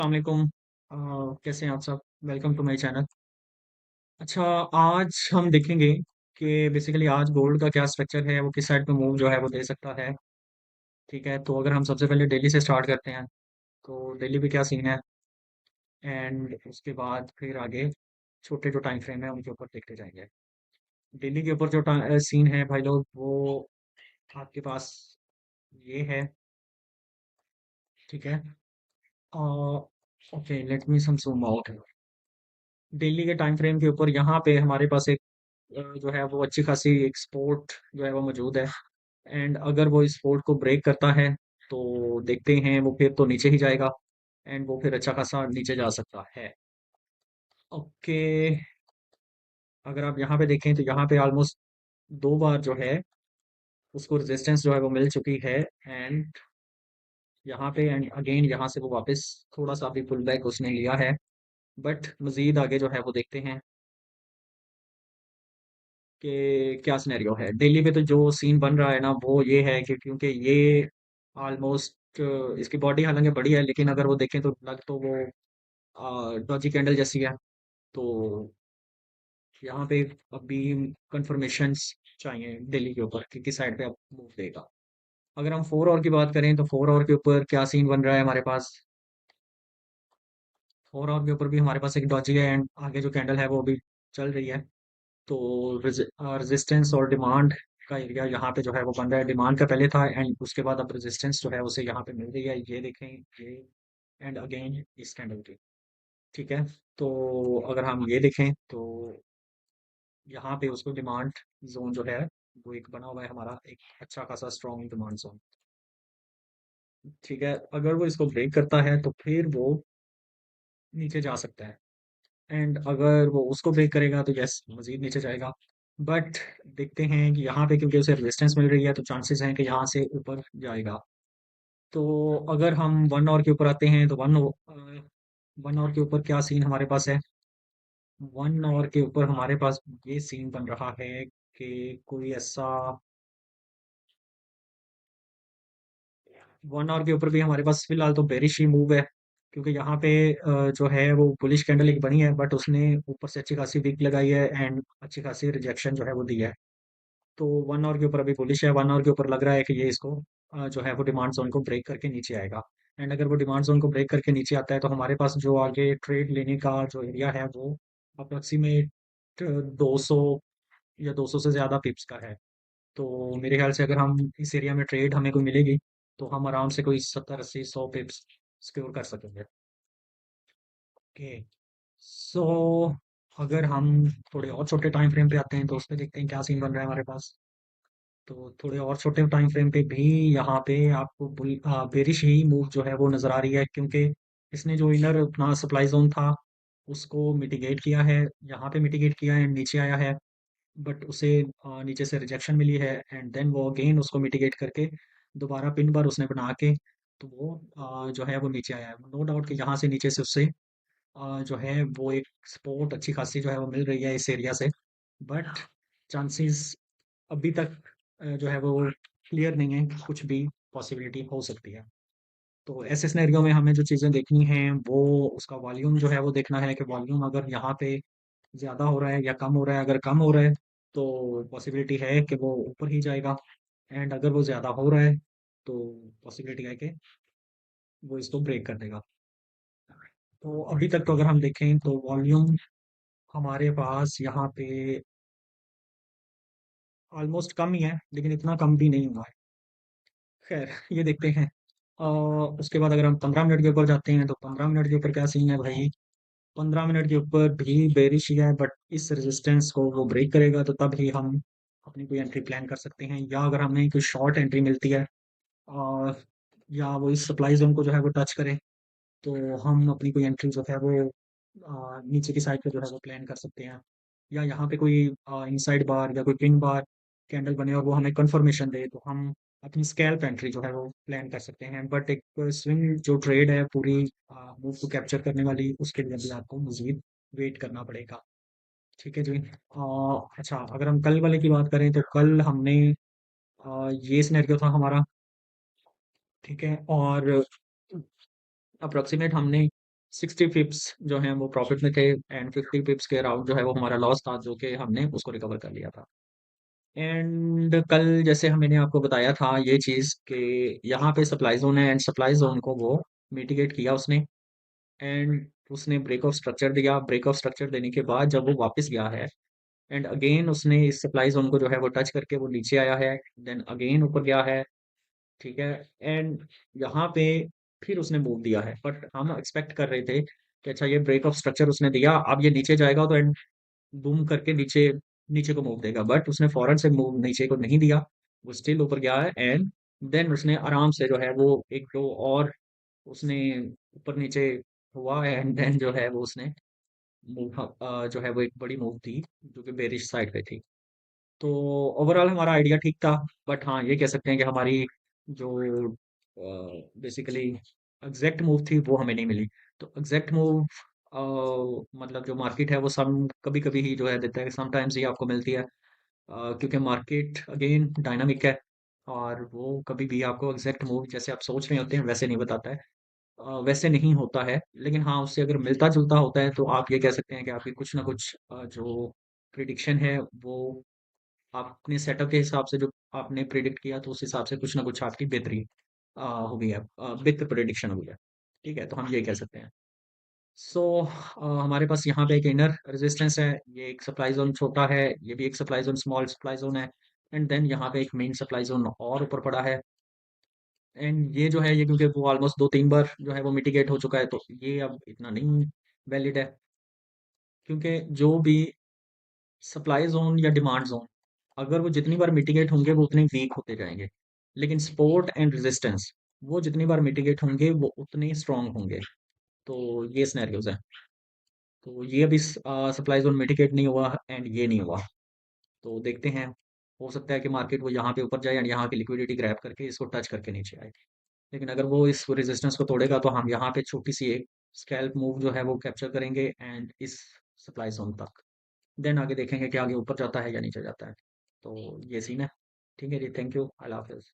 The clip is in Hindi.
वालेकुम। कैसे हैं आप सब? Welcome to my channel. अच्छा, आज हम देखेंगे कि बेसिकली आज गोल्ड का क्या स्ट्रक्चर है, वो किस साइड पे मूव जो है वो दे सकता है। ठीक है, तो अगर हम सबसे पहले दिल्ली से स्टार्ट करते हैं, तो दिल्ली पे क्या सीन है, एंड उसके बाद फिर आगे छोटे जो टाइम फ्रेम है उनके ऊपर देखते जाएंगे। दिल्ली के ऊपर जो सीन है भाई लोग, वो आपके पास ये है। ठीक है। ओके, लेट मी सम जूम आउट। दिल्ली के टाइम फ्रेम के ऊपर यहाँ पे हमारे पास एक जो है वो अच्छी खासी एक सपोर्ट जो है वो मौजूद है। एंड अगर वो इस सपोर्ट को ब्रेक करता है तो देखते हैं वो फिर तो नीचे ही जाएगा, एंड वो फिर अच्छा खासा नीचे जा सकता है। ओके, अगर आप यहाँ पे देखें तो यहाँ पे ऑलमोस्ट दो बार जो है उसको रेजिस्टेंस जो है वो मिल चुकी है। एंड यहाँ पे एंड अगेन यहाँ से वो वापस थोड़ा सा अभी पुल बैक उसने लिया है। बट मजीद आगे जो है वो देखते हैं कि क्या सिनेरियो है। दिल्ली पे तो जो सीन बन रहा है ना वो ये है कि क्योंकि ये ऑलमोस्ट इसकी बॉडी हालांकि बड़ी है, लेकिन अगर वो देखें तो लग तो वो डॉजी कैंडल जैसी है। तो यहाँ पे अभी कंफर्मेशंस चाहिए दिल्ली के ऊपर कि किस साइड पे अब मूव देगा। अगर हम 4 आवर की बात करें तो 4 आवर के ऊपर क्या सीन बन रहा है हमारे पास। 4 आवर के ऊपर भी हमारे पास एक डॉजी है, एंड आगे जो कैंडल है वो भी चल रही है। तो रेजिस्टेंस और डिमांड का एरिया यहाँ पे जो है वो बन रहा है। डिमांड का पहले था, एंड उसके बाद अब रेजिस्टेंस जो है उसे यहाँ पे मिल रही है, ये देखें ये। एंड अगेन इस कैंडल की। ठीक है। तो अगर हम ये देखें तो यहाँ पे उसको डिमांड जोन जो है वो एक बना हुआ है हमारा, एक अच्छा खासा स्ट्रॉन्ग डिमांड जोन। ठीक है, अगर वो इसको ब्रेक करता है तो फिर वो नीचे जा सकता है। एंड अगर वो उसको ब्रेक करेगा तो यस मजीद नीचे जाएगा। बट देखते हैं कि यहाँ पे क्योंकि उसे रेजिस्टेंस मिल रही है तो चांसेस हैं कि यहाँ से ऊपर जाएगा। तो अगर हम 1 आवर के ऊपर आते हैं तो 1 आवर के ऊपर क्या सीन हमारे पास है। 1 आवर के ऊपर हमारे पास ये सीन बन रहा है कि कोई ऐसा 1 आवर के ऊपर भी हमारे पास फिलहाल तो बेरिश ही मूव है। क्योंकि यहाँ पे जो है वो बुलिश कैंडल एक बनी है, बट उसने ऊपर से अच्छी खासी विक लगाई है एंड अच्छी खासी रिजेक्शन जो है वो दी है। तो 1 आवर के ऊपर अभी बुलिश है। 1 आवर के ऊपर लग रहा है कि ये इसको जो है वो डिमांड जोन को ब्रेक करके नीचे आएगा। एंड अगर वो डिमांड जोन को ब्रेक करके नीचे आता है तो हमारे पास जो आगे ट्रेड लेने का जो एरिया है वो अप्रोक्सीमेट 200 या 200 से ज़्यादा पिप्स का है। तो मेरे ख्याल से अगर हम इस एरिया में ट्रेड हमें कोई मिलेगी तो हम आराम से कोई 70 80 100 पिप्स सिक्योर कर सकेंगे। ओके। सो अगर हम थोड़े और छोटे टाइम फ्रेम पे आते हैं तो उस पे देखते हैं क्या सीन बन रहा है हमारे पास। तो थोड़े और छोटे टाइम फ्रेम पे भी यहाँ पे आपको बेरिश ही मूव जो है वो नज़र आ रही है। क्योंकि इसने जो इनर अपना सप्लाई जोन था उसको मिटिगेट किया है, यहाँ पे मिटिगेट किया है, नीचे आया है। बट उसे नीचे से रिजेक्शन मिली है, एंड देन वो अगेन उसको मिटिगेट करके दोबारा पिन बार उसने बना के तो वो जो है वो नीचे आया है। नो डाउट कि यहाँ से नीचे से उससे जो है वो एक सपोर्ट अच्छी खासी जो है वो मिल रही है इस एरिया से। बट चांसेस अभी तक जो है वो क्लियर नहीं है, कुछ भी पॉसिबिलिटी हो सकती है। तो ऐसे सिनेरियो में हमें जो चीज़ें देखनी हैं वो उसका वॉल्यूम जो है वो देखना है कि वॉल्यूम अगर यहाँ पे ज़्यादा हो रहा है या कम हो रहा है। अगर कम हो रहा है तो पॉसिबिलिटी है कि वो ऊपर ही जाएगा, एंड अगर वो ज़्यादा हो रहा है तो पॉसिबिलिटी है कि वो इसको ब्रेक कर देगा। तो अभी तक तो अगर हम देखें तो वॉल्यूम हमारे पास यहाँ पे ऑलमोस्ट कम ही है, लेकिन इतना कम भी नहीं हुआ है। खैर ये देखते हैं। अ, उसके बाद अगर हम 15 मिनट के ऊपर जाते हैं तो 15 मिनट के ऊपर क्या सीन है भाई। 15 मिनट के ऊपर भी बेरिश ही है, बट इस रेजिस्टेंस को वो ब्रेक करेगा तो तब ही हम अपनी कोई एंट्री प्लान कर सकते हैं। या अगर हमें कोई शॉर्ट एंट्री मिलती है और या वो इस सप्लाई जोन को जो है वो टच करे तो हम अपनी कोई एंट्री जो है वो नीचे की साइड पे जो है वो प्लान कर सकते हैं। या यहाँ पे कोई इनसाइड बार या कोई पिन बार कैंडल बने और वो हमें कंफर्मेशन दे तो हम अपनी स्कैल्प एंट्री जो है वो प्लान कर सकते हैं। बट एक स्विंग जो ट्रेड है पूरी मूव को कैप्चर करने वाली, उसके लिए भी आपको मजीद वेट करना पड़ेगा। ठीक है जी। अच्छा, अगर हम कल वाले की बात करें तो कल हमने ये सिनेरियो था हमारा। ठीक है, और अप्रोक्सीमेट हमने 60 पिप्स जो हैं वो प्रॉफिट में थे, एंड 50 पिप्स के अराउंड जो है वो हमारा लॉस था, जो कि हमने उसको रिकवर कर लिया था। एंड कल जैसे हम मैंने आपको बताया था ये चीज़ कि यहाँ पे सप्लाई जोन है, एंड सप्लाई जोन को वो मिटिगेट किया उसने, एंड उसने ब्रेक ऑफ स्ट्रक्चर दिया। ब्रेक ऑफ स्ट्रक्चर देने के बाद जब वो वापस गया है, एंड अगेन उसने इस सप्लाई जोन को जो है वो टच करके वो नीचे आया है, देन अगेन ऊपर गया है, ठीक है। एंड यहाँ पे फिर उसने मूव दिया है, बट हम एक्सपेक्ट कर रहे थे कि अच्छा ये ब्रेक ऑफ स्ट्रक्चर उसने दिया, अब ये नीचे जाएगा तो एंड बूम करके नीचे नीचे को मूव देगा, बट उसने फौरन से मूव नीचे को नहीं दिया। वो स्टिल ऊपर गया है, एंड देन उसने आराम से जो है वो एक दो और उसने ऊपर नीचे हुआ, एंड देन जो है वो उसने मूव जो है वो एक बड़ी मूव थी जो कि बेरिश साइड पे थी। तो ओवरऑल हमारा आइडिया ठीक था, बट हाँ ये कह सकते हैं कि हमारी जो बेसिकली एग्जैक्ट मूव थी वो हमें नहीं मिली। तो एग्जैक्ट मूव मतलब जो मार्केट है वो सम कभी कभी ही जो है देता है, समटाइम्स ही आपको मिलती है, क्योंकि मार्केट अगेन डायनामिक है, और वो कभी भी आपको एग्जैक्ट मूव जैसे आप सोच रहे होते हैं वैसे नहीं बताता है, वैसे नहीं होता है। लेकिन हाँ उससे अगर मिलता जुलता होता है तो आप ये कह सकते हैं कि आपकी कुछ ना कुछ जो प्रिडिक्शन है वो आप अपने सेटअप के हिसाब से जो आपने प्रिडिक्ट किया तो उस हिसाब से कुछ ना कुछ आपकी बेहतरी हुई है, बेहतर प्रिडिक्शन हुई है, ठीक है, तो हम ये कह सकते हैं। सो हमारे पास यहाँ पे एक इनर रेजिस्टेंस है, ये एक सप्लाई जोन छोटा है, ये भी एक supply zone small supply zone है, एंड देन यहाँ पे एक मेन सप्लाई जोन और ऊपर पड़ा है। एंड ये जो है ये क्योंकि वो ऑलमोस्ट दो तीन बार जो है वो मिटिगेट हो चुका है, तो ये अब इतना नहीं वैलिड है, क्योंकि जो भी सप्लाई जोन या डिमांड जोन अगर वो जितनी बार मिटिगेट होंगे वो उतने वीक होते जाएंगे, लेकिन सपोर्ट एंड रेजिस्टेंस वो जितनी बार मिटिगेट होंगे वो उतने स्ट्रांग होंगे। तो ये सिनेरियोज हैं। तो ये अभी सप्लाई जोन मिटिगेट नहीं हुआ एंड ये नहीं हुआ, तो देखते हैं, हो सकता है कि मार्केट वो यहाँ पे ऊपर जाए एंड यहाँ की लिक्विडिटी ग्रैब करके इसको टच करके नीचे आए। लेकिन अगर वो इस रेजिस्टेंस को तोड़ेगा तो हम यहाँ पे छोटी सी एक स्कैल्प मूव जो है वो कैप्चर करेंगे एंड इस सप्लाई जोन तक, देन आगे देखेंगे कि आगे ऊपर जाता है या नीचे जाता है। तो ये सीन है। ठीक है जी, थैंक यू, अल्लाह हाफिज़।